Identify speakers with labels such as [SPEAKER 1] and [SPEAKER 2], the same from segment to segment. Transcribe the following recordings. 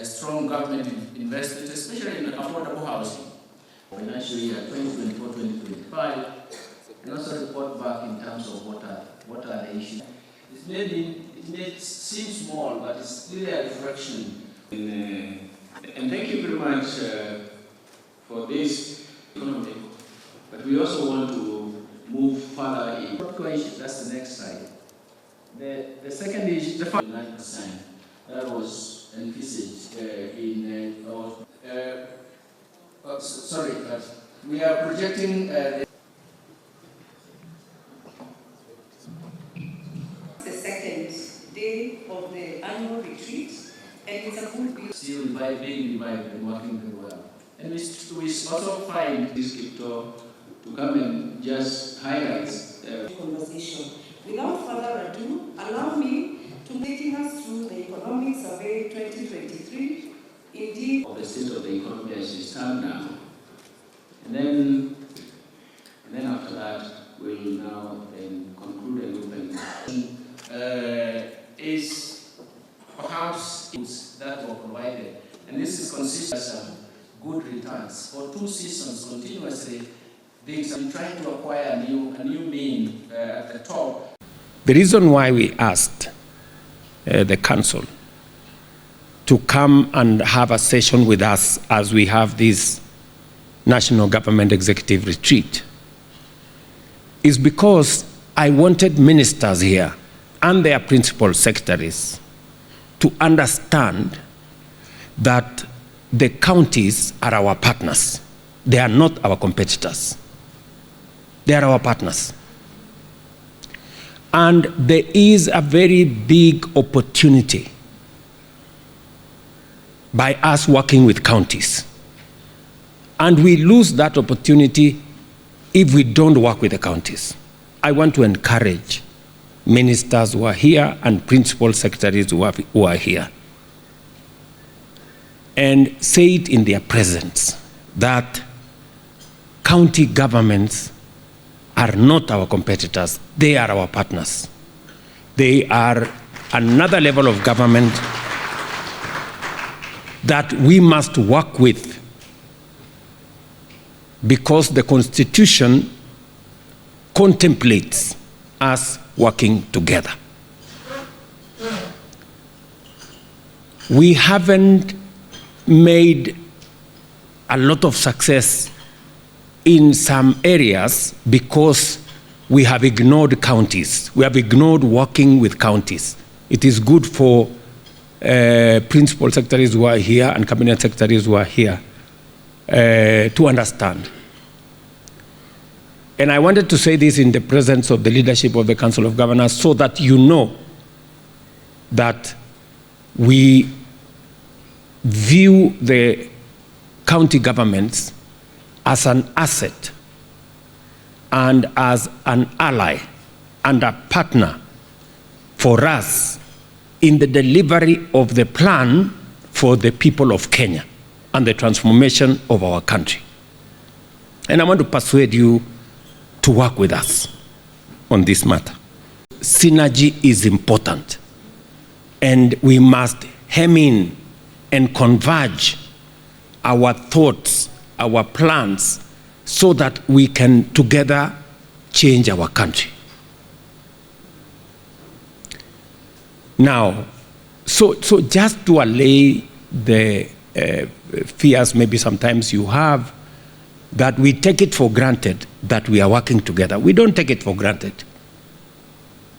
[SPEAKER 1] strong government investment, especially in affordable housing. Financial year 2024-2025, and also report back in terms of what are the issues. It may seem small, but it's really a reflection. And thank you very much for this economy. But we also want to move further in. That's the next slide. The second issue, the 9%, that was envisaged in we are projecting the
[SPEAKER 2] second day of the annual retreat, and it's a good view.
[SPEAKER 1] Still being revived and working very well. And we also find this crypto to come and just highlight
[SPEAKER 2] conversation. Without further ado, allow me to taking us through the Economic Survey 2023, indeed
[SPEAKER 1] of the state of the economy as we stand now. And then after that, we'll now then conclude and open. Is perhaps that were provided, and this is consistent with some good returns for 2 seasons continuously. They've been trying to acquire a new mean at the top.
[SPEAKER 3] The reason why we asked the council to come and have a session with us as we have this National Government Executive Retreat is because I wanted ministers here and their principal secretaries to understand that the counties are our partners. They are not our competitors. They are our partners. And there is a very big opportunity by us working with counties. And we lose that opportunity if we don't work with the counties. I want to encourage ministers who are here and principal secretaries who are here and say it in their presence that county governments are not our competitors. They are our partners. They are another level of government that we must work with because the Constitution contemplates us working together. We haven't made a lot of success in some areas because we have ignored counties. We have ignored working with counties. It is good for principal secretaries who are here and cabinet secretaries who are here to understand. And I wanted to say this in the presence of the leadership of the Council of Governors so that you know that we view the county governments as an asset and as an ally and a partner for us in the delivery of the plan for the people of Kenya and the transformation of our country. And I want to persuade you to work with us on this matter. Synergy is important, and we must hem in and converge our thoughts, our plans, so that we can together change our country. Now, so just to allay the fears maybe sometimes you have, that we take it for granted that we are working together. We don't take it for granted.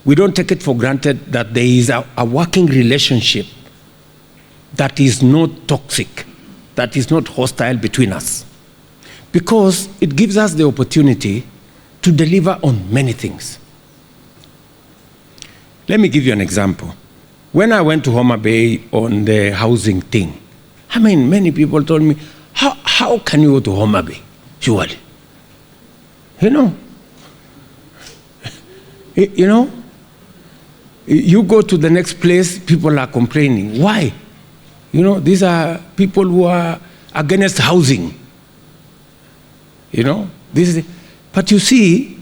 [SPEAKER 3] We don't take it for granted that there is a working relationship that is not toxic, that is not hostile between us. Because it gives us the opportunity to deliver on many things. Let me give you an example. When I went to Homa Bay on the housing thing, I mean, many people told me, how can you go to Homa Bay? Surely. You know, you go to the next place, people are complaining. Why? You know, these are people who are against housing. You know, but you see,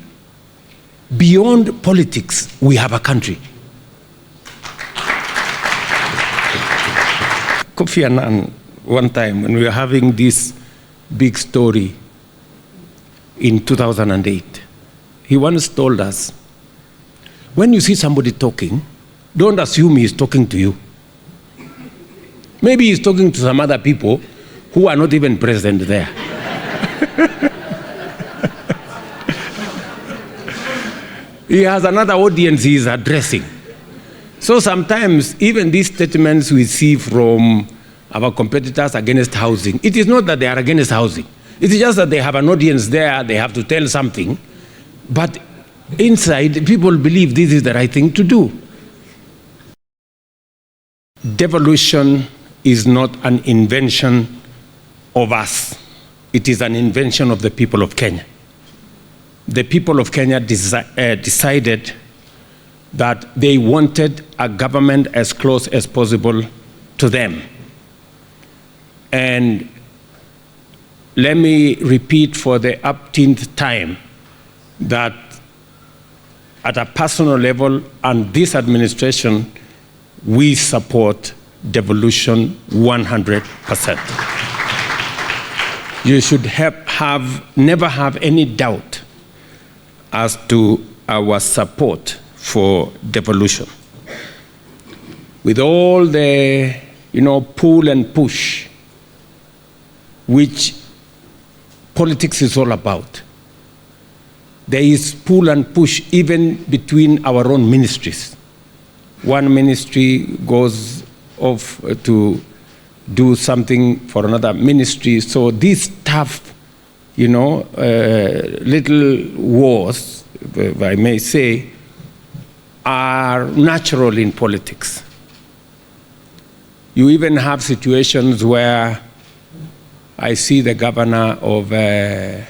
[SPEAKER 3] beyond politics, we have a country. Kofi Annan one time when we were having this big story in 2008. He once told us, when you see somebody talking, don't assume he's talking to you. Maybe he's talking to some other people who are not even present there. He has another audience he is addressing. So sometimes, even these statements we see from our competitors against housing, it is not that they are against housing. It is just that they have an audience there, they have to tell something. But inside, people believe this is the right thing to do. Devolution is not an invention of us. It is an invention of the people of Kenya. The people of Kenya decided that they wanted a government as close as possible to them. And let me repeat for the upteenth time that at a personal level and this administration, we support devolution 100%. You should never have any doubt as to our support for devolution. With all the, pull and push, which politics is all about, there is pull and push even between our own ministries. One ministry goes off to do something for another ministry. So these tough, little wars, if I may say, are natural in politics. You even have situations where I see the governor of Taita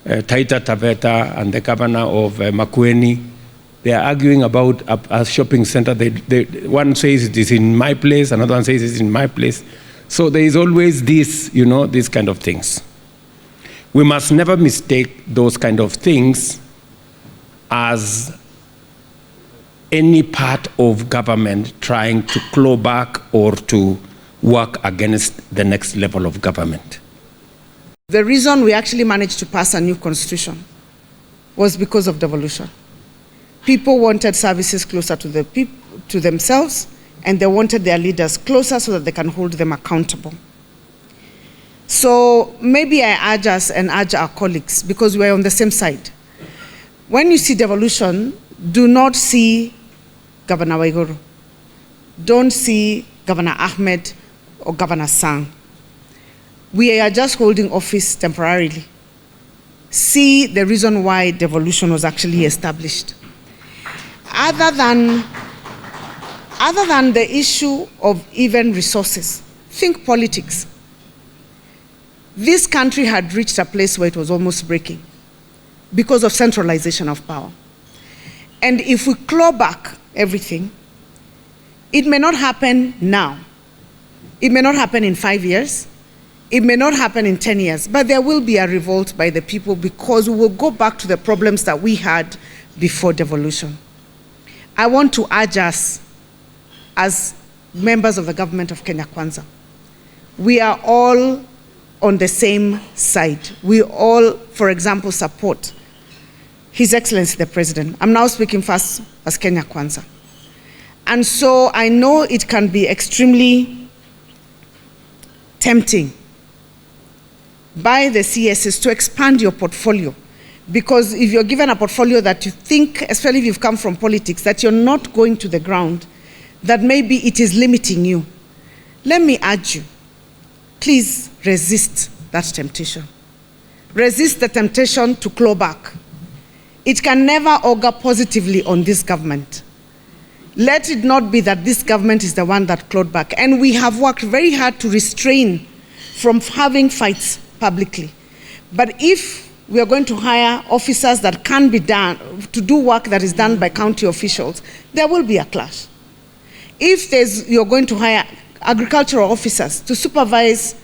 [SPEAKER 3] Taveta and the governor of Makueni. They are arguing about a shopping center. One says it is in my place, another one says it is in my place. So there is always this, these kind of things. We must never mistake those kind of things as any part of government trying to claw back or to work against the next level of government.
[SPEAKER 2] The reason we actually managed to pass a new constitution was because of devolution. People wanted services closer to the to themselves, and they wanted their leaders closer so that they can hold them accountable. So maybe I urge us and urge our colleagues, because we're on the same side. When you see devolution, do not see Governor Waiguru. Don't see Governor Ahmed or Governor Sang. We are just holding office temporarily. See the reason why devolution was actually established. Other than the issue of even resources, think politics. This country had reached a place where it was almost breaking because of centralization of power. And if we claw back everything, it may not happen now. It may not happen in 5 years. It may not happen in 10 years, but there will be a revolt by the people because we will go back to the problems that we had before devolution. I want to urge us as members of the government of Kenya Kwanza. We are all on the same side. We all, for example, support His Excellency the President. I'm now speaking first as Kenya Kwanza. And so I know it can be extremely tempting by the CSs to expand your portfolio. Because if you're given a portfolio that you think, especially if you've come from politics, that you're not going to the ground, that maybe it is limiting you. Let me urge you, please resist that temptation. Resist the temptation to claw back. It can never augur positively on this government. Let it not be that this government is the one that clawed back. And we have worked very hard to restrain from having fights publicly. But if we are going to hire officers that can be done, to do work that is done by county officials, there will be a clash. If you're going to hire agricultural officers to supervise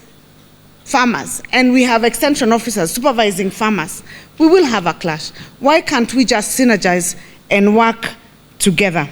[SPEAKER 2] farmers, and we have extension officers supervising farmers, we will have a clash. Why can't we just synergize and work together?